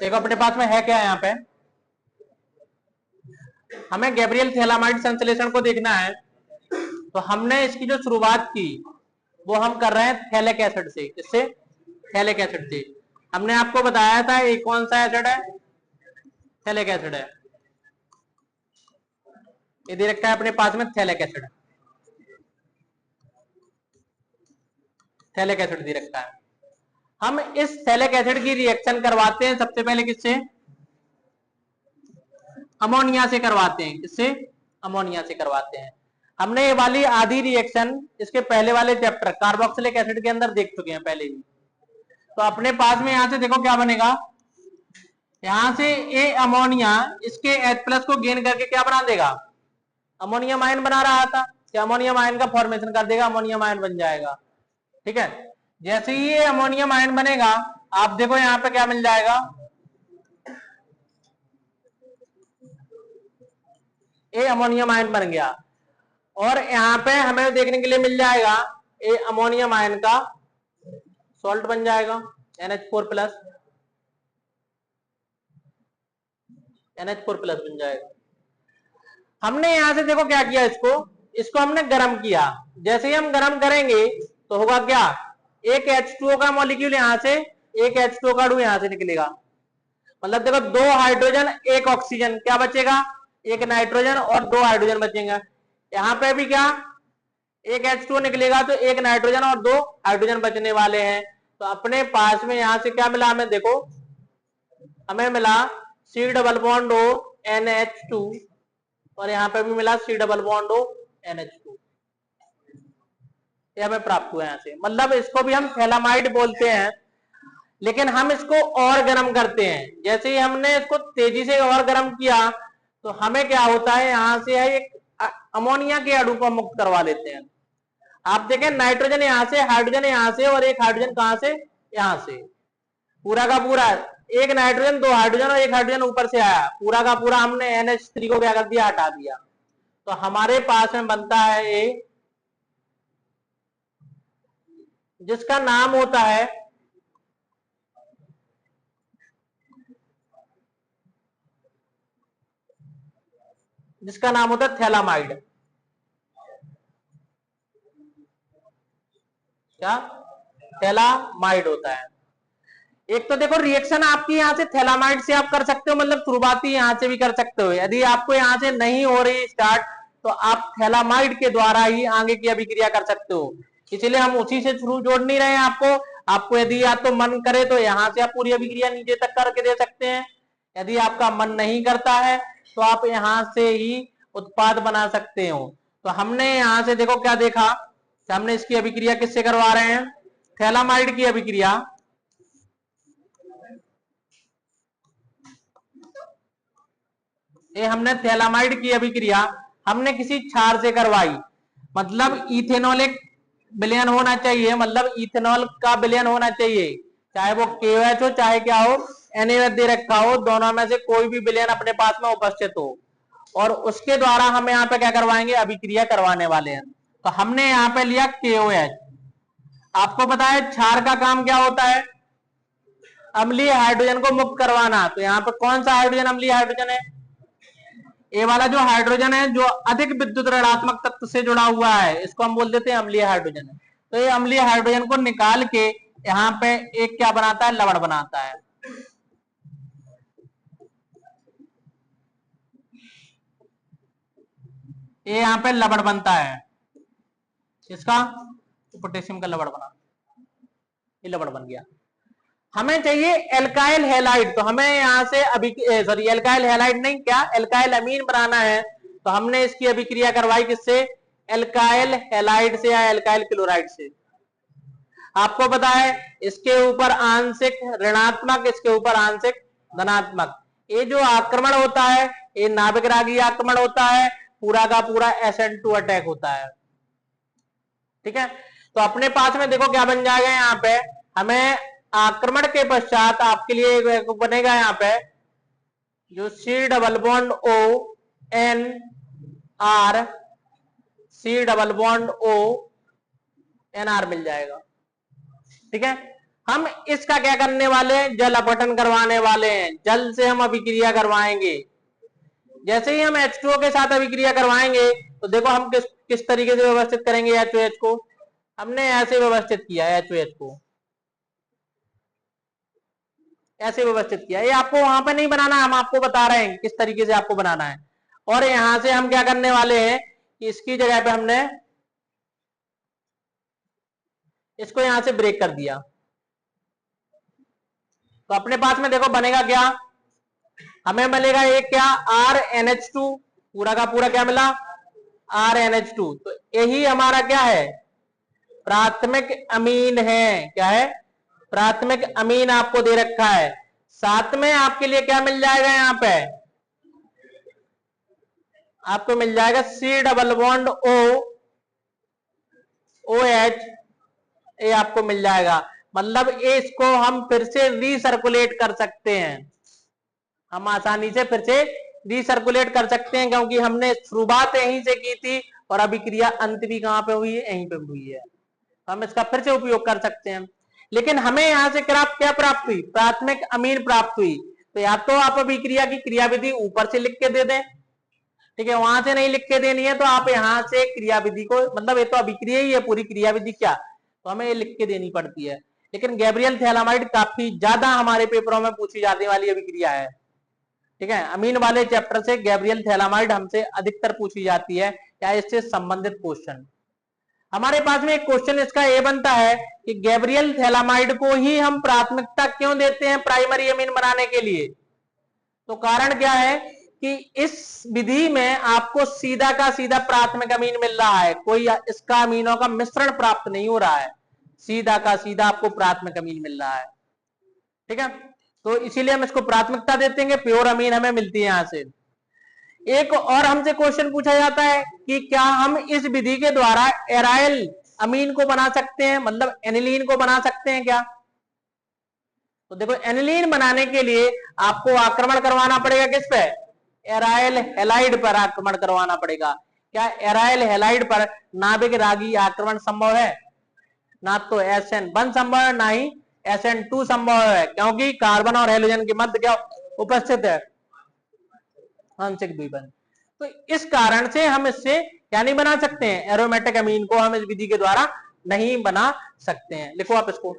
देखो अपने पास में है क्या यहाँ पे, हमें गैब्रियल थैलामाइड संश्लेषण को देखना है। तो हमने इसकी जो शुरुआत की वो हम कर रहे हैं थैलिक एसिड से। किससे? थैलिक एसिड से। हमने आपको बताया था ये कौन सा एसिड है, थैलिक एसिड है। ये दे रखा है अपने पास में थैलिक एसिड, थैलिक एसिड दे रखा है। हम इस थैलिक एसिड की रिएक्शन करवाते हैं सबसे पहले किससे? अमोनिया से करवाते हैं। किससे? अमोनिया से करवाते हैं। हमने ये वाली आधी रिएक्शन इसके पहले वाले चैप्टर कार्बोक्सिलिक एसिड के अंदर देख चुके हैं पहले ही। तो अपने पास में यहां से देखो क्या बनेगा, यहां से ए अमोनिया इसके H+ को गेन करके क्या बना देगा, अमोनियम आयन बना रहा था, क्या अमोनियम आयन का फॉर्मेशन कर देगा, अमोनियम आयन बन जाएगा। ठीक है, जैसे ही ये अमोनियम आयन बनेगा आप देखो यहाँ पे क्या मिल जाएगा, ए अमोनियम आयन बन गया। और यहाँ पे हमें देखने के लिए मिल जाएगा ए अमोनियम आयन का सॉल्ट बन जाएगा NH4+, NH4+ बन जाएगा। हमने यहां से देखो क्या किया, इसको इसको हमने गर्म किया। जैसे ही हम गर्म करेंगे तो होगा क्या, एक H2O का मॉलिक्यूल यहां से, एक H2O का अणु यहां से निकलेगा। मतलब देखो दो हाइड्रोजन एक ऑक्सीजन, क्या बचेगा, एक नाइट्रोजन और दो हाइड्रोजन बचेगा। यहाँ पे भी क्या, एक H2O निकलेगा तो एक नाइट्रोजन और दो हाइड्रोजन बचने वाले हैं। तो अपने पास में यहां से क्या मिला हमें, देखो हमें मिला C+O NH2 और यहाँ पे भी मिला C+O NH2, ये हमें प्राप्त हुआ यहाँ से। मतलब इसको भी हम थैलामाइड बोलते हैं। लेकिन हम इसको और गर्म करते हैं। जैसे ही हमने इसको तेजी से और गर्म किया तो हमें क्या होता है, यहां से है एक अमोनिया के अणु को मुक्त करवा लेते हैं। आप देखें नाइट्रोजन यहां से, हाइड्रोजन यहां से और एक हाइड्रोजन कहां से, यहां से। पूरा का पूरा एक नाइट्रोजन दो हाइड्रोजन और एक हाइड्रोजन ऊपर से आया, पूरा का पूरा हमने NH3 को क्या कर दिया, हटा दिया। तो हमारे पास में बनता है ए, जिसका नाम होता है थैलामाइड। क्या? थैलामाइड होता है। एक तो देखो रिएक्शन आपकी यहां से थैलामाइड से आप कर सकते हो, मतलब शुरुआती यहां से भी कर सकते हो। यदि आपको यहां से नहीं हो रही स्टार्ट तो आप थैलामाइड के द्वारा ही आगे की अभिक्रिया कर सकते हो। इसलिए हम उसी से शुरू जोड़ नहीं रहे हैं आपको यदि या तो मन करे तो यहां से आप पूरी अभिक्रिया नीचे तक करके दे सकते हैं। यदि आपका मन नहीं करता है तो आप यहां से ही उत्पाद बना सकते हो। तो हमने यहां से देखो क्या देखा, हमने इसकी अभिक्रिया किससे करवा रहे हैं, थैलामाइड की अभिक्रिया ये हमने थैलामाइड की अभिक्रिया हमने किसी क्षार से करवाई। मतलब इथेनॉल एक विलयन होना चाहिए, मतलब इथेनॉल का विलयन होना चाहिए, चाहे वो KOH हो चाहे क्या हो, NaOH दे रखा हो, दोनों में से कोई भी विलयन अपने पास में उपस्थित हो। और उसके द्वारा हम यहाँ पे क्या करवाएंगे, अभिक्रिया करवाने वाले हैं। तो हमने यहाँ पे लिया KOH। आपको पता है क्षार का काम क्या होता है, अम्लीय हाइड्रोजन को मुक्त करवाना। तो यहाँ पे कौन सा हाइड्रोजन अम्लीय हाइड्रोजन है, ये वाला जो हाइड्रोजन है जो अधिक विद्युत ऋणात्मक तत्व से जुड़ा हुआ है, इसको हम बोल देते हैं अम्लीय हाइड्रोजन। तो ये अम्लीय हाइड्रोजन को निकाल के यहाँ पे एक क्या बनाता है, लवण बनाता है। ये यहाँ पे लवण बनता है, इसका पोटेशियम का लवण बना, ये लवण बन गया। हमें चाहिए एल्काइल हैलाइड। तो हमें यहां से अभी सॉरी एल्काइल हैलाइड नहीं, क्या एल्काइल अमीन बनाना है। तो हमने इसकी अभिक्रिया करवाई किससे, एल्काइल हैलाइड से या एल्काइल क्लोराइड से। आपको पता है इसके ऊपर आंशिक ऋणात्मक, इसके ऊपर आंशिक धनात्मक। ये जो आक्रमण होता है ये नाभिक रागी आक्रमण होता है, पूरा का पूरा SN2 अटैक होता है। ठीक है, तो अपने पास में देखो क्या बन जाएगा, यहाँ पे हमें आक्रमण के पश्चात आपके लिए बनेगा यहाँ पे जो C+O C+O NR मिल जाएगा। ठीक है, हम इसका क्या करने वाले हैं, जल अपघटन करवाने वाले हैं, जल से हम अभिक्रिया करवाएंगे। जैसे ही हम H2O के साथ अभिक्रिया करवाएंगे तो देखो हम किस तरीके से व्यवस्थित करेंगे HOH को, हमने ऐसे व्यवस्थित किया है HOH को, ऐसे व्यवस्थित किया। ये आपको वहां पे नहीं बनाना, हम आपको बता रहे हैं किस तरीके से आपको बनाना है। और यहां से हम क्या करने वाले हैं कि इसकी जगह पे हमने इसको यहां से ब्रेक कर दिया, तो अपने पास में देखो बनेगा क्या, हमें मिलेगा एक क्या RNH2, पूरा का पूरा क्या मिला RNH2। तो यही हमारा क्या है, प्राथमिक अमीन है। क्या है, प्राथमिक अमीन आपको दे रखा है। साथ में आपके लिए क्या मिल जाएगा, यहां पे आपको मिल जाएगा C डबल बॉन्ड OH, ये आपको मिल जाएगा। मतलब इसको हम फिर से रीसर्कुलेट कर सकते हैं, हम आसानी से फिर से रीसर्कुलेट कर सकते हैं, क्योंकि हमने शुरुआत यहीं से की थी और अभिक्रिया अंत भी कहां पे हुई है, यहीं पे हुई है। हम इसका फिर से उपयोग कर सकते हैं। लेकिन हमें यहां से क्या प्राप्त हुई, प्राथमिक अमीन प्राप्त हुई। तो या तो आप अभिक्रिया की क्रियाविधि ऊपर से लिख के दे दें, ठीक है, वहां से नहीं लिख के देनी है तो आप यहां से क्रियाविधि को, मतलब ये तो अभिक्रिया ही है पूरी, क्रियाविधि क्या, तो हमें ये लिख के देनी पड़ती है। लेकिन गैब्रियल थैलामाइड काफी ज्यादा हमारे पेपरों में पूछी जाने वाली अभिक्रिया है, ठीक है। अमीन वाले चैप्टर से गैब्रियल थैलामाइड हमसे अधिकतर पूछी जाती है, या इससे संबंधित क्वेश्चन। हमारे पास में एक क्वेश्चन इसका ये बनता है कि गैब्रियल थैलामाइड को ही हम प्राथमिकता क्यों देते हैं प्राइमरी अमीन बनाने के लिए। तो कारण क्या है कि इस विधि में आपको सीधा का सीधा प्राथमिक अमीन मिल रहा है, कोई इसका अमीनों का मिश्रण प्राप्त नहीं हो रहा है, सीधा का सीधा आपको प्राथमिक अमीन मिल रहा है, ठीक है। तो इसीलिए हम इसको प्राथमिकता देते हैं, प्योर अमीन हमें मिलती है यहां से। एक और हमसे क्वेश्चन पूछा जाता है कि क्या हम इस विधि के द्वारा एराइल अमीन को बना सकते हैं, मतलब एनिलीन को बना सकते हैं क्या। तो देखो एनिलीन बनाने के लिए आपको आक्रमण करवाना पड़ेगा किस पे, एराइल हैलाइड पर आक्रमण करवाना पड़ेगा। क्या एराइल हैलाइड पर नाभिक रागी आक्रमण संभव है, ना तो SN1 संभव है, ना ही SN2 संभव है, क्योंकि कार्बन और हेलोजन के मध्य क्या उपस्थित है, आंशिक द्विबंध। तो इस कारण से हम इससे क्या नहीं बना सकते हैं, एरोमेटिक अमीन को हम इस विधि के द्वारा नहीं बना सकते हैं। लिखो आप इसको,